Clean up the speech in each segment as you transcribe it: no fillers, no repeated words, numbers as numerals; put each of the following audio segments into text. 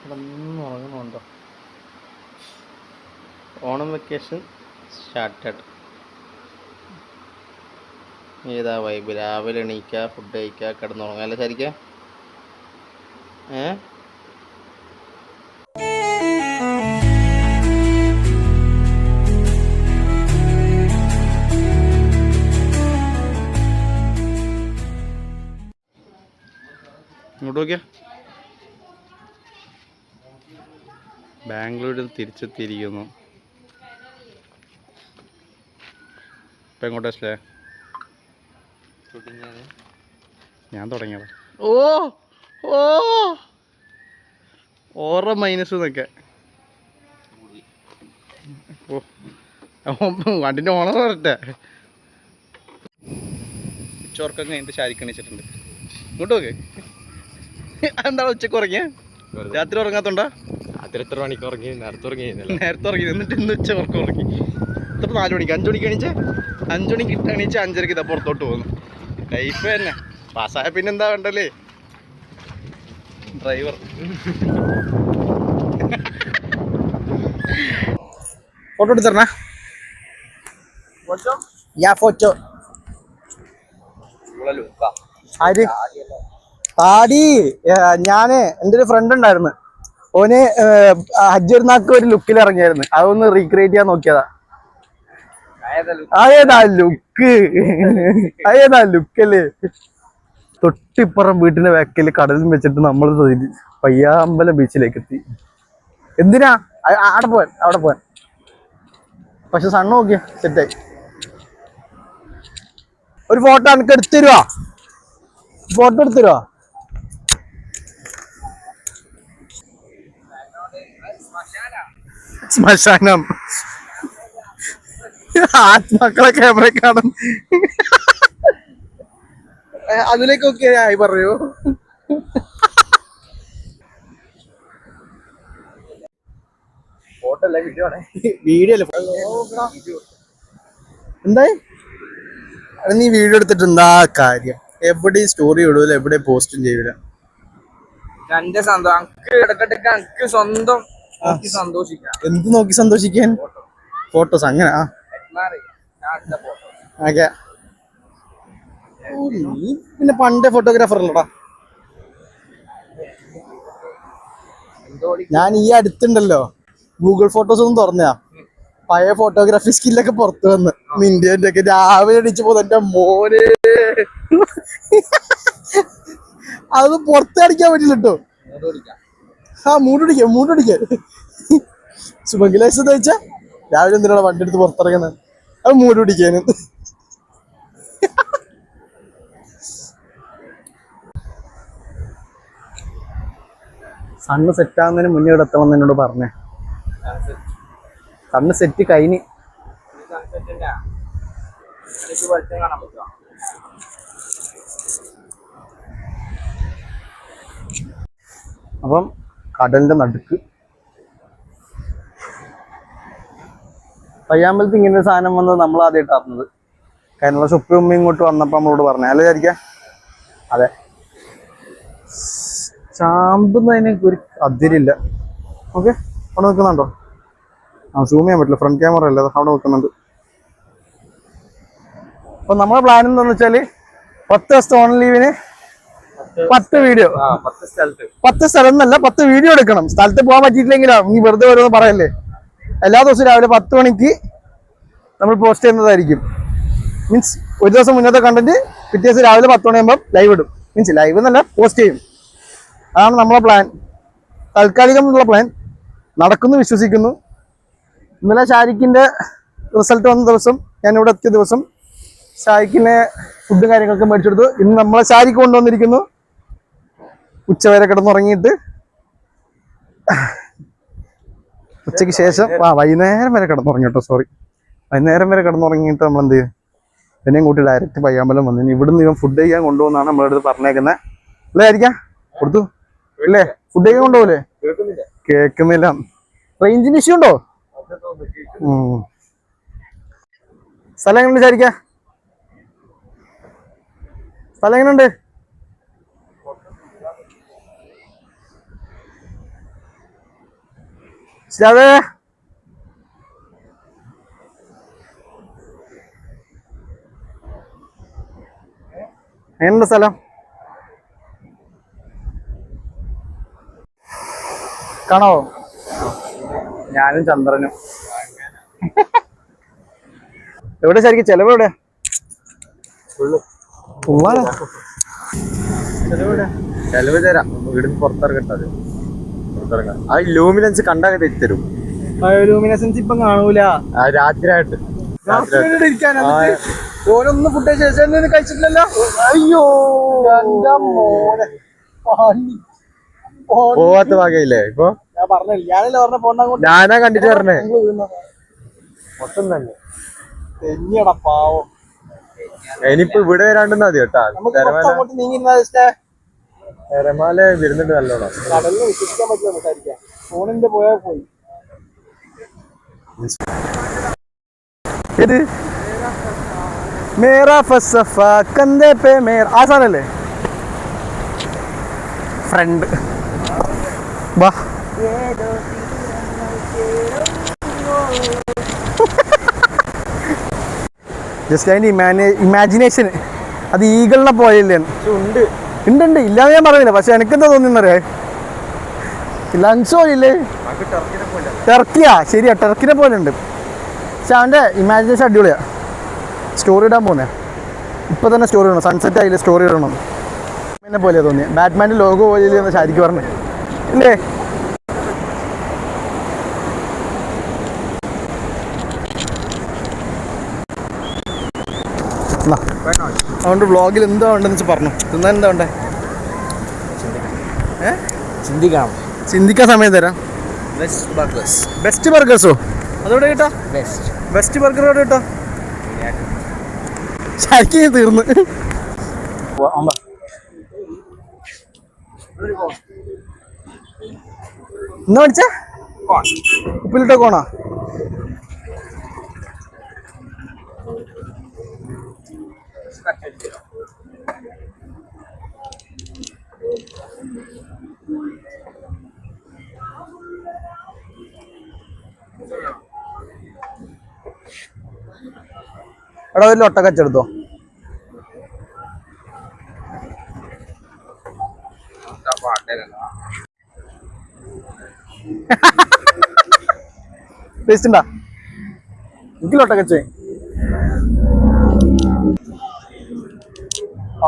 കിടന്നുറങ്ങണുണ്ടോ? Onam vacation started. ഏതാ vibe? രാവിലെ എണീക്കുക, ഫുഡ് കഴിക്കുക, കിടന്നുറങ്ങുക അല്ലേ ശരിക്കും? ഇങ്ങോട്ട് നോക്കിയാ, ബാംഗ്ലൂരിൽ തിരിച്ചെത്തിയിരിക്കുന്നു. ഇപ്പം എങ്ങോട്ടാ സ്റ്റേ? ഞാൻ തുടങ്ങിയതാ. ഓ ഓ ഓറ മൈനസ് എന്നൊക്കെ. ഓ വണ്ടിൻ്റെ ഓണർ വരട്ടെ. ഉച്ചോർക്കം കഴിഞ്ഞിട്ട് ശാരിക്കണിച്ചിട്ടുണ്ട്. ഇങ്ങോട്ട് നോക്ക്. എന്താണ് ഉച്ചക്ക് ഉറങ്ങിയ? രാത്രി ഉറങ്ങാത്തോണ്ടാ? രാത്രി എത്ര മണിക്ക് ഉറങ്ങി? നേരത്തെ ഉറങ്ങി. എന്നിട്ട് ഇന്ന് ഉച്ച ഉറക്കം ഉറങ്ങി. ഇത്ര 4 മണിക്ക് 5 മണിക്ക് എണീച്ച് 5 മണിക്ക് എണീച്ച് 5:30 ഇതാ പുറത്തോട്ട് പോകുന്നു. ലൈഫ് തന്നെ പാസ്സായ പിന്നെന്താ വേണ്ടല്ലേ ഡ്രൈവർ. ഫോട്ടോ എടുത്തരണ. ഫോട്ടോ താടി. ഞാന് എൻ്റെ ഒരു ഫ്രണ്ട് ഉണ്ടായിരുന്നു, ഓന് ഹജ്ജർനാക്ക് ഒരു ലുക്കിൽ ഇറങ്ങിയായിരുന്നു. അതൊന്ന് റീക്രിയേറ്റ് ചെയ്യാൻ നോക്കിയതാ. അതേതാ ലുക്ക്? അതേതാ ലുക്കല്ലേ? തൊട്ടിപ്പുറം വീട്ടിന്റെ ബാക്കിൽ കടലും വെച്ചിട്ട് നമ്മൾ പയ്യാമ്പലം ബീച്ചിലേക്ക് എത്തി. എന്തിനാ? അവിടെ പോവാൻ. പക്ഷെ സണ്ണ് നോക്കിയ സെറ്റായി. ഒരു ഫോട്ടോ എനിക്ക് എടുത്തരുവാ? ഫോട്ടോ എടുത്തരുവാ? ശ്മശാനം. ആത്മാക്കളെ ക്യാമറ കാണും. അതിലേക്കൊക്കെ ആയി പറയൂ. ഫോട്ടോ അല്ല, വീഡിയോ ആണ്. വീഡിയോ അല്ലേ? എന്തായി? നീ വീഡിയോ എടുത്തിട്ട് എന്താ കാര്യം? എവിടെയും സ്റ്റോറി ഇടൂല, എവിടെ പോസ്റ്റും ചെയ്യൂല. എന്ത് നോക്കി സന്തോഷിക്കാൻ? ഫോട്ടോസ് അങ്ങനെ. നീ പിന്നെ പണ്ടേ ഫോട്ടോഗ്രാഫർ അല്ലടാ. ഞാൻ ഈ അടുത്തുണ്ടല്ലോ ഗൂഗിൾ ഫോട്ടോസ് ഒന്നും തുറന്നാ പഴയ ഫോട്ടോഗ്രാഫി സ്കില്ലൊക്കെ പുറത്തു വന്ന്. നിന്റെ ഒക്കെ രാവിലെ അടിച്ചു പോകുന്ന എന്റെ മോനെ. അതൊന്നും പുറത്ത് അടിക്കാൻ പറ്റില്ല കേട്ടോ. മൂടടിക്കാൻ സുമംഗലേശ് വെച്ചാ രാവിലെ എന്തിനാണ് വണ്ടി എടുത്ത് പുറത്തിറങ്ങുന്നത്? അത് മൂട് പിടിക്കാന്. സണ്ണ് സെറ്റാകുന്നതിന് മുന്നേ ഇവിടെ എത്തണം എന്നോട് പറഞ്ഞേ. സണ്ണ് സെറ്റ് കഴിഞ്ഞ്. അപ്പം കടലിന്റെ നടുക്ക് പയ്യാമ്പലത്ത് ഇങ്ങനെ ഒരു സാധനം വന്നത് നമ്മൾ ആദ്യമായിട്ട് അറിഞ്ഞത്. കഴിഞ്ഞ ഉപ്പ ഉമ്മ ഇങ്ങോട്ട് വന്നപ്പോൾ നമ്മളോട് പറഞ്ഞേ അല്ലേ വിചാരിക്കാം. അതെ, ചാമ്പുന്നതിന് ഒരു അതിരില്ല. ഓക്കെ, അവിടെ നിൽക്കുന്നുണ്ടോ? സൂം ചെയ്യാൻ പറ്റില്ല, ഫ്രണ്ട് ക്യാമറ അല്ലേ, അവിടെ നിൽക്കുന്നുണ്ട്. അപ്പൊ നമ്മളെ പ്ലാൻ എന്താന്ന് വെച്ചാല് 10 ദിവസത്തെ ഓൺ ലീവിന് 10 വീഡിയോ. 10 സ്ഥലം എന്നല്ല, 10 വീഡിയോ എടുക്കണം. സ്ഥലത്ത് പോകാൻ പറ്റിയിട്ടില്ലെങ്കിലോ നീ വെറുതെ വരുമെന്ന് പറയല്ലേ. എല്ലാ ദിവസവും രാവിലെ 10 മണിക്ക് നമ്മൾ പോസ്റ്റ് ചെയ്യുന്നതായിരിക്കും. മീൻസ് ഒരു ദിവസം മുന്നത്തെ കണ്ടന്റ് പിറ്റേ ദിവസം രാവിലെ 10 മണിയാകുമ്പോൾ ലൈവ് ഇടും. മീൻസ് ലൈവ് എന്നല്ല, പോസ്റ്റ് ചെയ്യും. അതാണ് നമ്മളെ പ്ലാൻ, താൽക്കാലികമുള്ള പ്ലാൻ. നടക്കുന്നു വിശ്വസിക്കുന്നു. ഇന്നലെ ഷാരിഖിന്റെ റിസൾട്ട് വന്ന ദിവസം, ഞാനിവിടെ എത്തിയ ദിവസം ഷാരിഖിനെ ഫുഡും കാര്യങ്ങളൊക്കെ മേടിച്ചെടുത്തു. ഇന്ന് നമ്മളെ ഷാരിഖ് കൊണ്ടുവന്നിരിക്കുന്നു. ഉച്ചവരെ കിടന്നുറങ്ങിയിട്ട് ഉച്ചയ്ക്ക് ശേഷം വൈകുന്നേരം വരെ കിടന്നുറങ്ങി കേട്ടോ. സോറി, വൈകുന്നേരം വരെ കിടന്നുറങ്ങിയിട്ട് നമ്മൾ എന്ത് ചെയ്യും, എന്നെയും കൂട്ടി ഡയറക്റ്റ് പയ്യാമ്പലം വന്നു. ഇവിടുന്ന് ഇവൻ ഫുഡ് കഴിക്കാൻ കൊണ്ടുപോകുന്നതാണ് നമ്മളെ അടുത്ത് പറഞ്ഞേക്കുന്നത്. അല്ലേ ആയിരിക്കാം? കൊടുത്തു അല്ലേ? ഫുഡ് കഴിക്കാൻ കൊണ്ടുപോകല്ലേ? കേൾക്കുന്നില്ല. റേഞ്ചിന് ഇഷ്യൂ ഉണ്ടോ? സ്ഥലം എങ്ങനെ വിചാരിക്ക? സ്ഥലം എങ്ങനെയുണ്ട്? അതെ എങ്ങനെയുണ്ട് സ്ഥലം? കാണാവോ? ഞാനും ചന്ദ്രനും. എവിടെ ശരിക്കും ചെലവ് എവിടെ? ചെലവ് തരാം, വീടിന് പുറത്തിറങ്ങട്ടത്. ആ ലൂമിനൻസ് കണ്ടാൽ തെറ്റരും. ലൂമിനസൻസ് ഇപ്പം കാണൂല. രാത്രിയായിട്ട് ഓരോന്നും ഫുഡ് കഴിച്ചിട്ടില്ലല്ലോ. അയ്യോ പോവാത്ത ഭാഗയില്ലേ ഇപ്പൊ? ഞാൻ പറഞ്ഞില്ല, ഞാനല്ലേ പറഞ്ഞ പോണ്ട. ഞാനാ കണ്ടിട്ട് പറഞ്ഞേ. മൊത്തം തന്നെ തെന്നിയടാ പാവം. ഇനിയിപ്പോ ഇവിടെ വരാണ്ടെന്നാ മതി കേട്ടാ. തിരമാല വരുന്നുണ്ട് നല്ലോണം. കടലിന് വിശ്വസിക്കാൻ പറ്റില്ല സംസാരിക്കാൻ. ഫോണിന്റെ പോയാൽ പോയി. ഇത് മേരാ ഫസഫ കന്ദേ പേ മേര ആ സാധനല്ലേ ഫ്രണ്ട്. വാ ജസ്റ്റ് അതിന്റെ ഇമാജിനേഷൻ അത് ഈഗിളിനെ പോലെയല്ലേ? ഉണ്ട് ഉണ്ട് ഇല്ലാതെ ഞാൻ പറയുന്നില്ല. പക്ഷെ എനിക്കെന്താ തോന്നുന്നറിയാ, ലൻസോ ഇല്ലേ ടർക്കിയാ? ശരിയാ, ടർക്കിനെ പോലെ ഉണ്ട്. പക്ഷെ അവൻ്റെ ഇമാജിനേഷൻ അടിപൊളിയാ. സ്റ്റോറി ഇടാൻ പോകുന്നേ ഇപ്പൊ തന്നെ. സ്റ്റോറി ഇടണം, സൺസെറ്റ് ആയില്ലേ സ്റ്റോറി ഇടണം. എന്നെ പോലെയാ തോന്നിയത്, ബാറ്റ്മാൻ്റെ ലോഗോ പോലെ എന്ന് ശരിക്കും പറഞ്ഞു ഇല്ലേ? അതുകൊണ്ട് വ്ളോഗിൽ എന്താ ഉണ്ടെന്ന് വെച്ചാൽ പറഞ്ഞു. തിന്നാൻ എന്താ ഉണ്ടേ? ചിന്തിക്കാൻ സമയം തരാം. ബെസ്റ്റ് ബർഗേഴ്സോ? അതെവിടെ കിട്ടാ? ബെസ്റ്റ് ബർഗർ എവിടെ കിട്ടാ? ശരിക്കും തീർന്ന്. എന്നാ പഠിച്ചേ? ഉപ്പിലിട്ട കോണാ? എടാ ഒരു ഒട്ടക്കച്ചെടുത്തോ. ടേസ്റ്റ് ഉണ്ടാ? എനിക്ക് ഒട്ടക്കച്ചേ.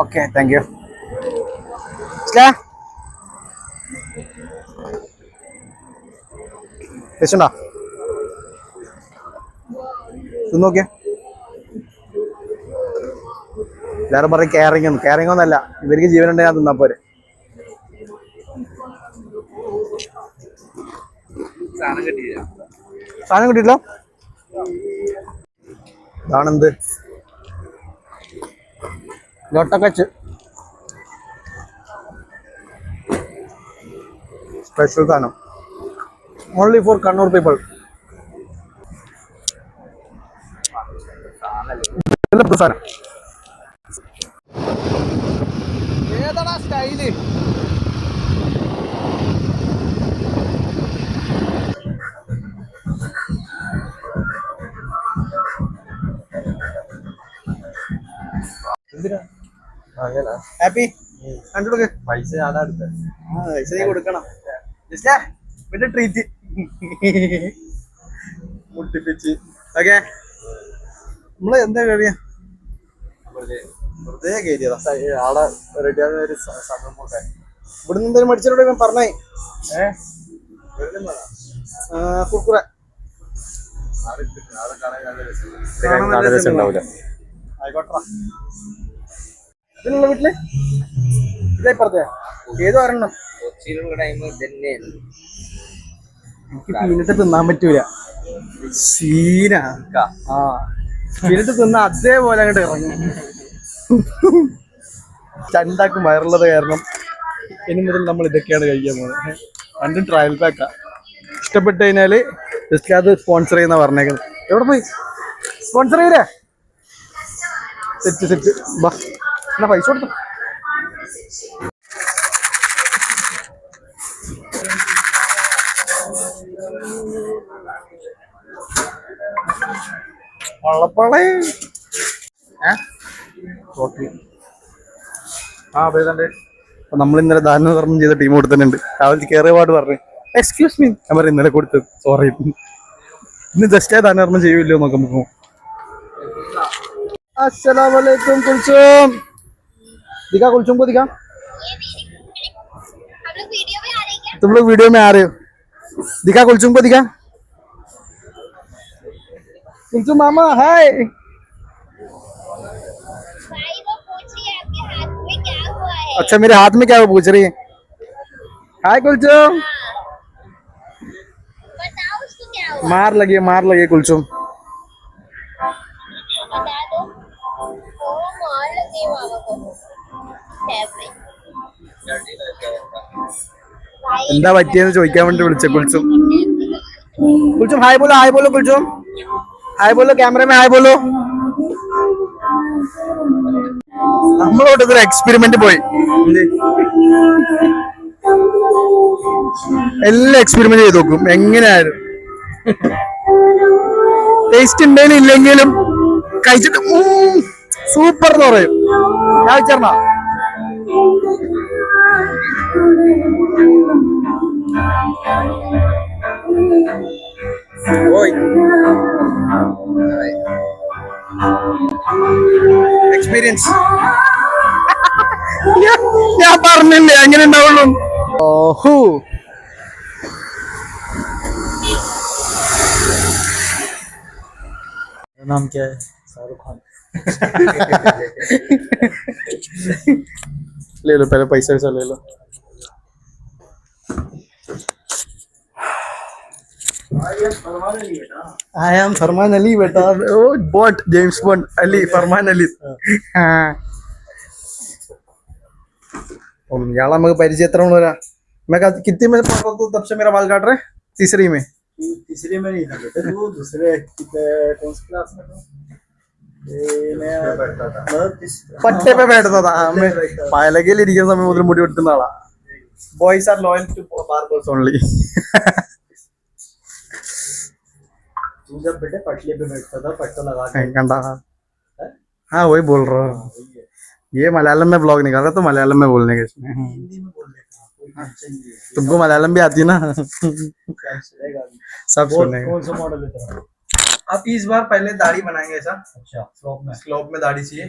Okay, thank you. ടേസ്റ്റ് ഉണ്ടാ? തിന്നോക്കിയ. എല്ലാവരും പറയും കെയറിങ് ഒന്നല്ല, ഇവർക്ക് ജീവനുണ്ടെങ്കിൽ ഞാൻ തിന്നാ പോരെ. സാധനം കിട്ടിയില്ല. ഇതാണെന്ത്? ലൊട്ടക്കച്ച് സ്പെഷ്യൽ സാധനം, ഓൺലി ഫോർ കണ്ണൂർ പീപ്പിൾ. സാധനം ഏതാടാ സ്റ്റൈല്? ഹാപ്പി കണ്ടുകൊടുക്ക്. പൈസ ആടാ എടുത്തേ. പൈസ നീ കൊടുക്കണം. പിന്നെ ട്രീറ്റ് മുട്ടിപ്പിച്ച്. ഓക്കെ, നമ്മള് എന്താ കഴിയാ? വെറുതെ കയറിയതാ. ആടെ റെഡിയാകുന്ന ഒരു സമയം പോട്ടെ. ഇവിടുന്ന് എന്തെങ്കിലും മേടിച്ചോടെ പറഞ്ഞേ. കുർക്കുറ ആയിക്കോട്ടെ. ഇതിനുള്ള വീട്ടില് ഇതേ പറഞ്ഞേ ഏതോ ഒരെണ്ണം. എനിക്ക് പീനട്ട് തിന്നാൻ പറ്റൂല. സീന പീനട്ട് തിന്നാ അതേപോലെ അങ്ങോട്ട് ഇറങ്ങി. ചണ്ടാക്കും വയറുള്ളത് കാരണം ഇനി മുതൽ നമ്മൾ ഇതൊക്കെയാണ് കഴിക്കാൻ പോകുന്നത്. രണ്ടും ട്രയൽ പാക്കാ. ഇഷ്ടപ്പെട്ട് കഴിഞ്ഞാല് ജസ്റ്റ് അത് സ്പോൺസർ ചെയ്യുന്ന പറഞ്ഞേക്കുന്നത്. എവിടെ പോയി സ്പോൺസർ ചെയ്തേ? സെറ്റ് ബാ, എന്നാ പൈസ കൊടുത്തു. വള്ളപ്പാളേ നമ്മൾ ഇന്നലെ ദാനധർമ്മം ചെയ്ത ടീം കൊടുത്തിട്ടുണ്ട്. രാവിലെ കയറിയ പാട് പറഞ്ഞു എക്സ്ക്യൂസ് മീ, ഞാൻ പറയും ഇന്നലെ കൊടുത്തു സോറി, ഇന്ന് ജസ്റ്റ് ദാനധർമ്മം ചെയ്യൂല്ലോ നോക്കുമ്പോ. अस्सलामुअलैकुम कुलसुम, दिखा कुलसुम को दिखा। हम लोग वीडियो में आ रहे हैं क्या? तुम लोग वीडियो में आ रहे हो, दिखा कुलसुम को दिखा। कुलसुम मामा हाय। भाई वो पूछ रही है आपके हाथ में क्या हुआ है? अच्छा मेरे हाथ में क्या वो पूछ रही है। हाय कुलसुम। बताओ उसको क्या हुआ, मार लगी कुलसुम। बता दो। ओ मार लगी मामा को कैसे? भाई എന്താ പറ്റിയെന്ന് ചോദിക്കാൻ വേണ്ടി വിളിച്ച കുൽസും. कुलसुम हाय बोलो, हाय बोलो कुलसुम, हाय बोलो कैमरे में, हाय बोलो. നമ്മളോട് ഒരു എക്സ്പെരിമെന്റ് പോയി, എല്ലാം എക്സ്പെരിമെന്റ് ചെയ്ത് നോക്കും എങ്ങനെയായാലും. ടേസ്റ്റ് ഉണ്ടെങ്കിലും ഇല്ലെങ്കിലും കഴിച്ചിട്ട് സൂപ്പർ എന്ന് പറയും. കഴിച്ചേർന്ന എക്സ്പീരിയൻസ് ഞാൻ പറഞ്ഞില്ലേ അങ്ങനെ ഉണ്ടാവുള്ളൂ. ഓഹോ नाम क्या है? शाहरुख खान। ले लो पहले पैसा वैसा ले लो. I am Farman Ali बेटा. Oh bot James Bond Ali Farman Ali. हाँ. याला मग परिचय तर होणार. मैं कितनी में पढ़ रहा था तब से मेरा बाल काट रहे. तीसरी में नहीं था बेटा, वो दूसरे कौन सी क्लास में था? പട്ടേ पे बैठता था. मैं പായലകയിൽ ഇരിക്കുന്ന സമയം മുതൽ മുടി വെട്ടുന്ന ആളാ. Boys are loyal to barbers only. तू जब बेटे पटले पे बैठता था, पट्टा लगा के कंडा. हाँ वही बोल रहा हूँ. ये मलयालम में ब्लॉग निकाल रहा तो मलयालम में बोलने के इसमें. हिंदी में बोलने का कोई टेंशन नहीं है। तुमको मलयालम भी आती है ना. चलेगा भी। सब सुनेगा. कौन सा मॉडल है तेरा? अब इस बार पहले दाढ़ी बनाएंगे ऐसा. अच्छा, स्लोप में। स्लोप में दाढ़ी चाहिए.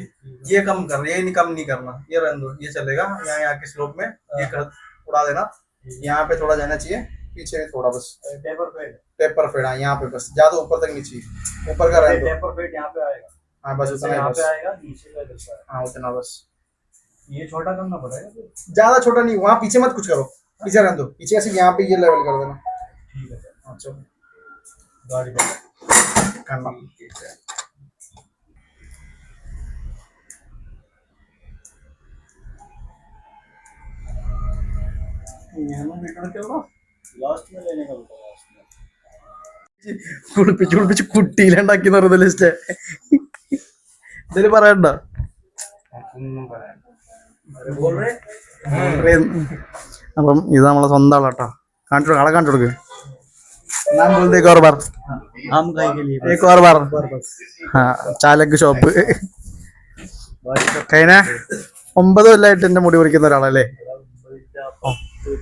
ये कम करना, ये नहीं कम नहीं करना, ये रहने दो, ये चलेगा. यहाँ आके स्लोप में ये उड़ा देना. यहाँ पे थोड़ा जाना चाहिए, पीछे में थोड़ा बस. Taper fade. पेपर फेड यहाँ पे बस, ज्यादा ऊपर तक नहीं चाहिए. ऊपर का रहने दो. टेपर फेड यहाँ पे आएगा। हाँ बस उतना ही यहाँ बस. पे आएगा, नीचे का इधर से आएगा। हाँ उतना बस. ये छोटा करना पड़ेगा फिर। ज्यादा छोटा नहीं, वहाँ पीछे मत कुछ करो, पीछे रहने दो. पीछे सिर्फ यहाँ पे ये लेवल कर देना. ठीक है सर। अच्छा गाड़ी पे करना. लास्ट में लेने का बेटा, लास्ट में। കുളിപ്പിച്ച് കുളിപ്പിച്ച് കുട്ടിയിലുണ്ടാക്കി പറയുന്ന ലിസ്റ്റ് ഇതില് പറയണ്ട. अरे बोल रहे അപ്പം ഇത് നമ്മളെ സ്വന്തം ആളാട്ടോ. കാണിച്ചു ആളെ കാണിച്ചു കൊടുക്ക്. नाम बोल दे एक और बार. आम गाय के लिए एक और बार. हाँ ചാലക്ക് ഷോപ്പ്. കഴിഞ്ഞ 9 കൊല്ലമായിട്ട് എന്റെ മുടി മുറിക്കുന്ന ഒരാളല്ലേ.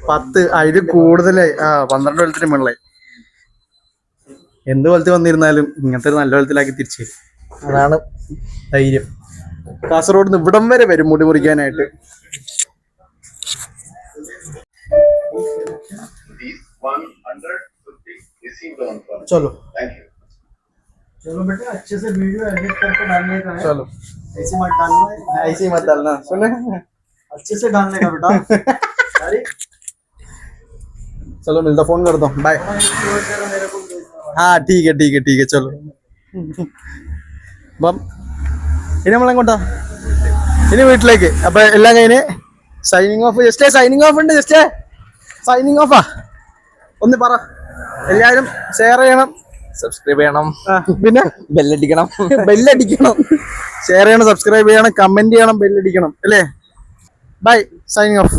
10 അതില് കൂടുതലായി. 12 കൊല്ലത്തിന് മുകളിലായി. എന്ത് കൊലത്തിൽ വന്നിരുന്നാലും ഇങ്ങനത്തെ ഒരു നല്ല കൊലത്തിലാക്കി തിരിച്ചു. അതാണ് ധൈര്യം. കാസർഗോഡ് നിന്ന് ഇവിടം വരെ വരും മുടി മുറിക്കാനായിട്ട്. चलो चलो बेटा, अच्छे से वीडियो एडिट करके डालने का है। चलो ऐसे मत डालना है, ऐसे ही मत डालना. सुने अच्छे से डालने का बेटा। अरे चलो मिलता, फोन कर दो. बाय. मेरे को हाँ ठीक है ठीक है ठीक है. चलो അപ്പം ഇനി നമ്മളെങ്ങോട്ടാ? ഇനി വീട്ടിലേക്ക്. അപ്പൊ എല്ലാം കഴിഞ്ഞ് സൈനിങ് ഓഫ്. ജസ്റ്റേ സൈനിങ് ഓഫ് ഉണ്ട്. ജസ്റ്റേ സൈനിങ് ഓഫാ. ഒന്ന് പറ. എല്ലാവരും ഷെയർ ചെയ്യണം, സബ്സ്ക്രൈബ് ചെയ്യണം, പിന്നെ ബെല്ലടിക്കണം. ബെല്ലടിക്കണം, ഷെയർ ചെയ്യണം, സബ്സ്ക്രൈബ് ചെയ്യണം, കമന്റ് ചെയ്യണം, ബെല്ലടിക്കണം അല്ലേ. Bye, signing of.